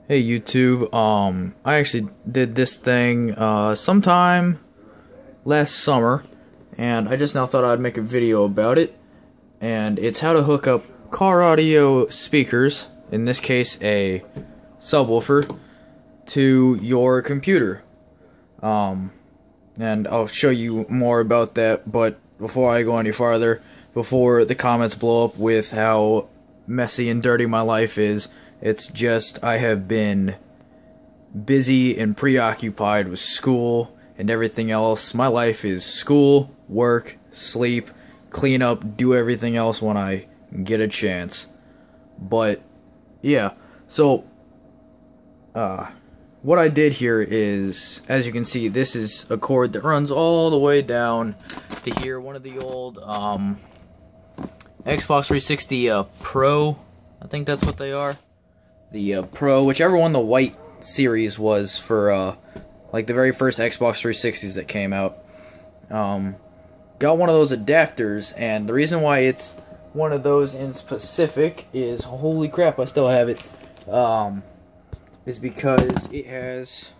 Hey YouTube, I actually did this thing sometime last summer, and I just now thought I'd make a video about it, and it's how to hook up car audio speakers, in this case a subwoofer, to your computer. And I'll show you more about that, but before I go any farther, before the comments blow up with how messy and dirty my life is, it's just I have been busy and preoccupied with school and everything else. My life is school, work, sleep, clean up, do everything else when I get a chance. But yeah, so what I did here is, as you can see, this is a cord that runs all the way down to here. One of the old Xbox 360 Pro, I think that's what they are. The Pro, whichever one the white series was for like the very first Xbox 360s that came out. Got one of those adapters, and the reason why it's one of those in specific is, holy crap, I still have it. Is because it has,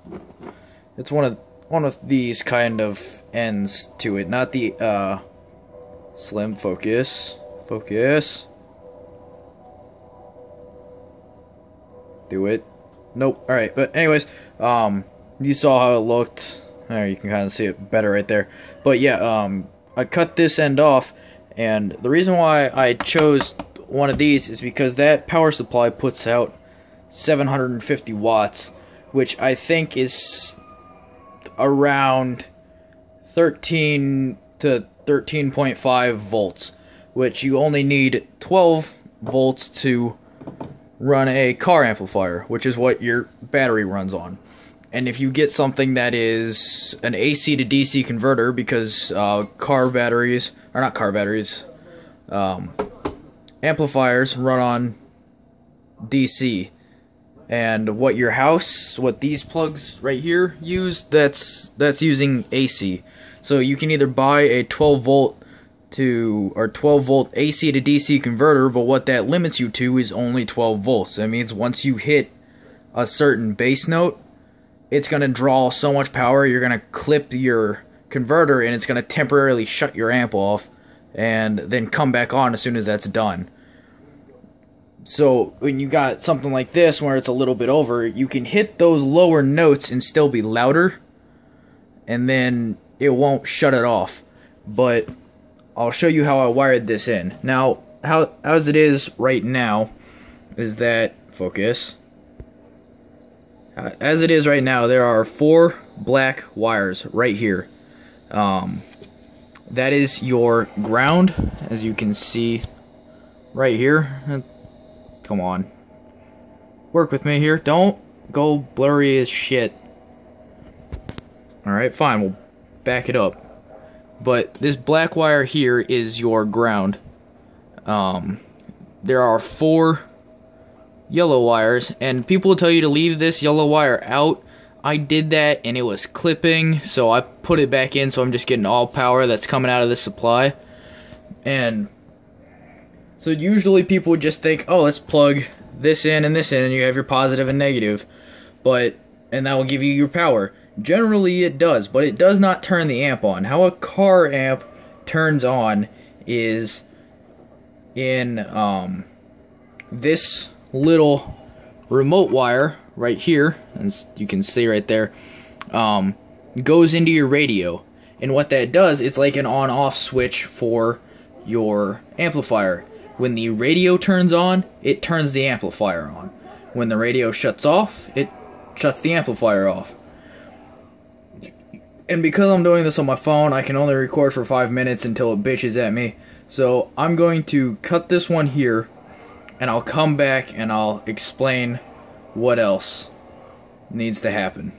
it's one of these kind of ends to it, not the slim focus. Do it. Nope. Alright, but anyways, you saw how it looked. There, you can kind of see it better right there. But yeah, I cut this end off, and the reason why I chose one of these is because that power supply puts out 750 watts, which I think is around 13 to 13.5 volts, which you only need 12 volts to run a car amplifier, which is what your battery runs on. And if you get something that is an AC to DC converter, because car batteries, or not car batteries, amplifiers run on DC. And what your house, what these plugs right here use, that's using AC. So you can either buy a 12 volt AC to DC converter, but what that limits you to is only 12 volts. That means once you hit a certain bass note, it's going to draw so much power, you're going to clip your converter, and it's going to temporarily shut your amp off, and then come back on as soon as that's done. So when you got something like this where it's a little bit over, you can hit those lower notes and still be louder, and then it won't shut it off. But I'll show you how I wired this in. Now, as it is right now, is that, focus. As it is right now, there are 4 black wires right here. That is your ground, as you can see right here. Come on. Work with me here. Don't go blurry as shit. Alright, fine. We'll back it up. But this black wire here is your ground. There are 4 yellow wires, and people will tell you to leave this yellow wire out. I did that, and it was clipping, so I put it back in, so I'm just getting all power that's coming out of this supply. And so usually people would just think, oh, let's plug this in, and you have your positive and negative. And that will give you your power. Generally it does, but it does not turn the amp on. How a car amp turns on is in this little remote wire right here, and you can see right there, goes into your radio. And what that does, it's like an on-off switch for your amplifier. When the radio turns on, it turns the amplifier on. When the radio shuts off, it shuts the amplifier off. And because I'm doing this on my phone, I can only record for 5 minutes until it bitches at me. So I'm going to cut this one here, and I'll come back and I'll explain what else needs to happen.